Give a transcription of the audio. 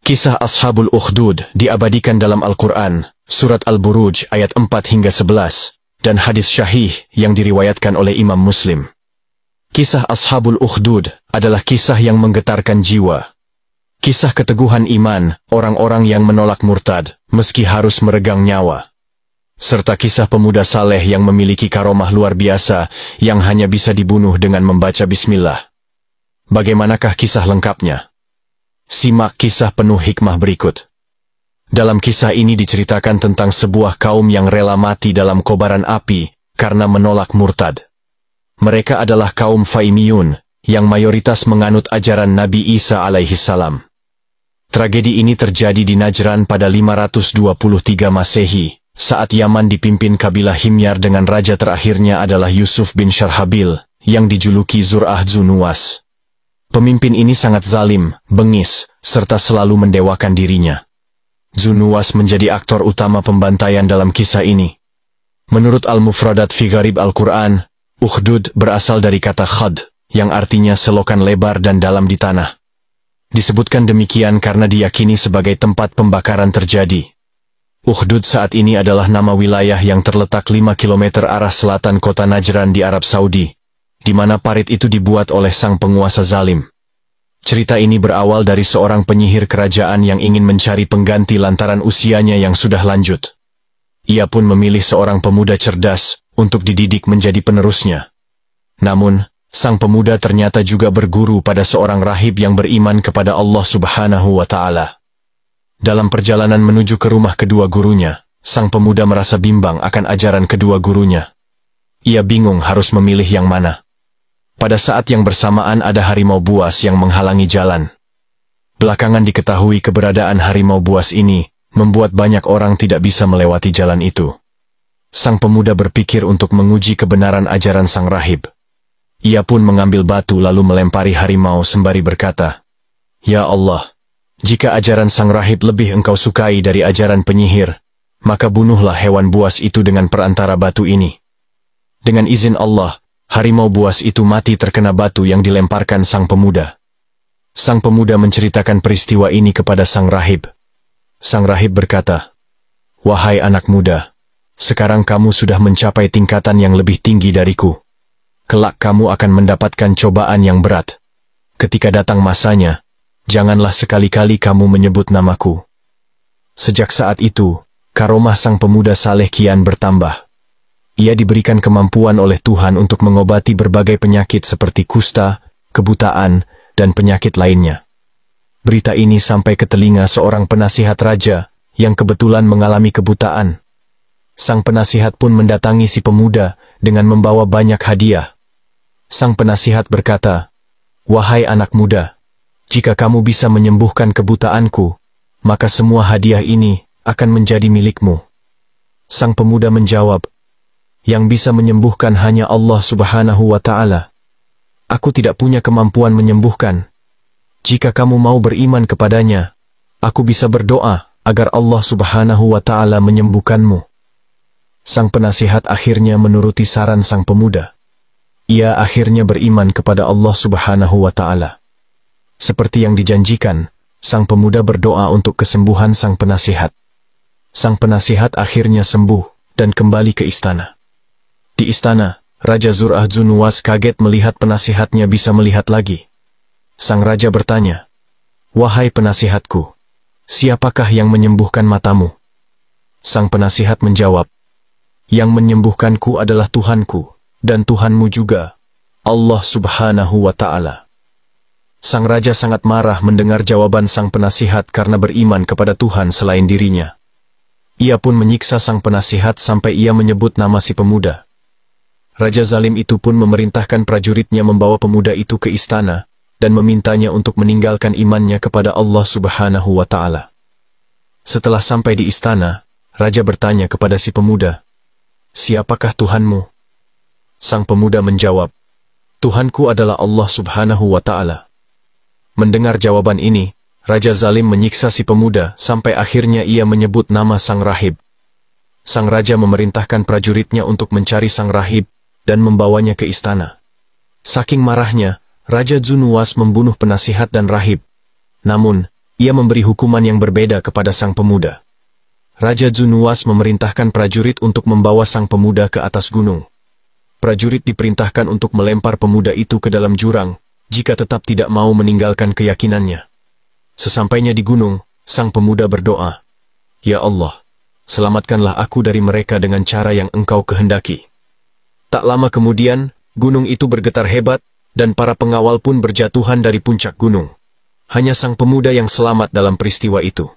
Kisah Ashabul Ukhdud diabadikan dalam Al-Quran, Surat Al-Buruj ayat 4 hingga 11, dan hadis syahih yang diriwayatkan oleh Imam Muslim. Kisah Ashabul Ukhdud adalah kisah yang menggetarkan jiwa. Kisah keteguhan iman, orang-orang yang menolak murtad, meski harus meregang nyawa. Serta kisah pemuda saleh yang memiliki karomah luar biasa, yang hanya bisa dibunuh dengan membaca bismillah. Bagaimanakah kisah lengkapnya? Simak kisah penuh hikmah berikut. Dalam kisah ini diceritakan tentang sebuah kaum yang rela mati dalam kobaran api karena menolak murtad. Mereka adalah kaum Faimiyun, yang mayoritas menganut ajaran Nabi Isa alaihi salam. Tragedi ini terjadi di Najran pada 523 Masehi, saat Yaman dipimpin kabilah Himyar dengan raja terakhirnya adalah Yusuf bin Syarhabil, yang dijuluki Zur'ah Zunuwas. Pemimpin ini sangat zalim, bengis, serta selalu mendewakan dirinya. Zunuwas menjadi aktor utama pembantaian dalam kisah ini. Menurut Al-Mufradat fi Gharib Al-Quran, Ukhdud berasal dari kata khad, yang artinya selokan lebar dan dalam di tanah. Disebutkan demikian karena diyakini sebagai tempat pembakaran terjadi. Ukhdud saat ini adalah nama wilayah yang terletak 5 km arah selatan kota Najran di Arab Saudi, di mana parit itu dibuat oleh sang penguasa zalim. Cerita ini berawal dari seorang penyihir kerajaan yang ingin mencari pengganti lantaran usianya yang sudah lanjut. Ia pun memilih seorang pemuda cerdas untuk dididik menjadi penerusnya. Namun, sang pemuda ternyata juga berguru pada seorang rahib yang beriman kepada Allah Subhanahu wa Ta'ala. Dalam perjalanan menuju ke rumah kedua gurunya, sang pemuda merasa bimbang akan ajaran kedua gurunya. Ia bingung harus memilih yang mana. Pada saat yang bersamaan ada harimau buas yang menghalangi jalan. Belakangan diketahui keberadaan harimau buas ini, membuat banyak orang tidak bisa melewati jalan itu. Sang pemuda berpikir untuk menguji kebenaran ajaran sang rahib. Ia pun mengambil batu lalu melempari harimau sembari berkata, "Ya Allah, jika ajaran sang rahib lebih engkau sukai dari ajaran penyihir, maka bunuhlah hewan buas itu dengan perantara batu ini." Dengan izin Allah, harimau buas itu mati terkena batu yang dilemparkan sang pemuda. Sang pemuda menceritakan peristiwa ini kepada sang rahib. Sang rahib berkata, "Wahai anak muda, sekarang kamu sudah mencapai tingkatan yang lebih tinggi dariku. Kelak kamu akan mendapatkan cobaan yang berat. Ketika datang masanya, janganlah sekali-kali kamu menyebut namaku." Sejak saat itu, karomah sang pemuda saleh kian bertambah. Ia diberikan kemampuan oleh Tuhan untuk mengobati berbagai penyakit seperti kusta, kebutaan, dan penyakit lainnya. Berita ini sampai ke telinga seorang penasihat raja yang kebetulan mengalami kebutaan. Sang penasihat pun mendatangi si pemuda dengan membawa banyak hadiah. Sang penasihat berkata, "Wahai anak muda, jika kamu bisa menyembuhkan kebutaanku, maka semua hadiah ini akan menjadi milikmu." Sang pemuda menjawab, "Yang bisa menyembuhkan hanya Allah Subhanahu wa Ta'ala. Aku tidak punya kemampuan menyembuhkan. Jika kamu mau beriman kepadanya, aku bisa berdoa agar Allah Subhanahu wa Ta'ala menyembuhkanmu." Sang penasihat akhirnya menuruti saran sang pemuda. Ia akhirnya beriman kepada Allah Subhanahu wa Ta'ala. Seperti yang dijanjikan, sang pemuda berdoa untuk kesembuhan sang penasihat. Sang penasihat akhirnya sembuh dan kembali ke istana. Di istana, Raja Zur'ah Zunuwas kaget melihat penasihatnya bisa melihat lagi. Sang raja bertanya, "Wahai penasihatku, siapakah yang menyembuhkan matamu?" Sang penasihat menjawab, "Yang menyembuhkanku adalah Tuhanku, dan Tuhanmu juga, Allah Subhanahu wa Ta'ala." Sang raja sangat marah mendengar jawaban sang penasihat karena beriman kepada Tuhan selain dirinya. Ia pun menyiksa sang penasihat sampai ia menyebut nama si pemuda. Raja zalim itu pun memerintahkan prajuritnya membawa pemuda itu ke istana dan memintanya untuk meninggalkan imannya kepada Allah Subhanahu wa Ta'ala. Setelah sampai di istana, raja bertanya kepada si pemuda, "Siapakah Tuhanmu?" Sang pemuda menjawab, "Tuhanku adalah Allah Subhanahu wa Ta'ala." Mendengar jawaban ini, raja zalim menyiksa si pemuda sampai akhirnya ia menyebut nama sang rahib. Sang raja memerintahkan prajuritnya untuk mencari sang rahib dan membawanya ke istana. Saking marahnya, Raja Zunuwas membunuh penasihat dan rahib. Namun, ia memberi hukuman yang berbeda kepada sang pemuda. Raja Zunuwas memerintahkan prajurit untuk membawa sang pemuda ke atas gunung. Prajurit diperintahkan untuk melempar pemuda itu ke dalam jurang, jika tetap tidak mau meninggalkan keyakinannya. Sesampainya di gunung, sang pemuda berdoa, "Ya Allah, selamatkanlah aku dari mereka dengan cara yang Engkau kehendaki." Tak lama kemudian, gunung itu bergetar hebat, dan para pengawal pun berjatuhan dari puncak gunung. Hanya sang pemuda yang selamat dalam peristiwa itu.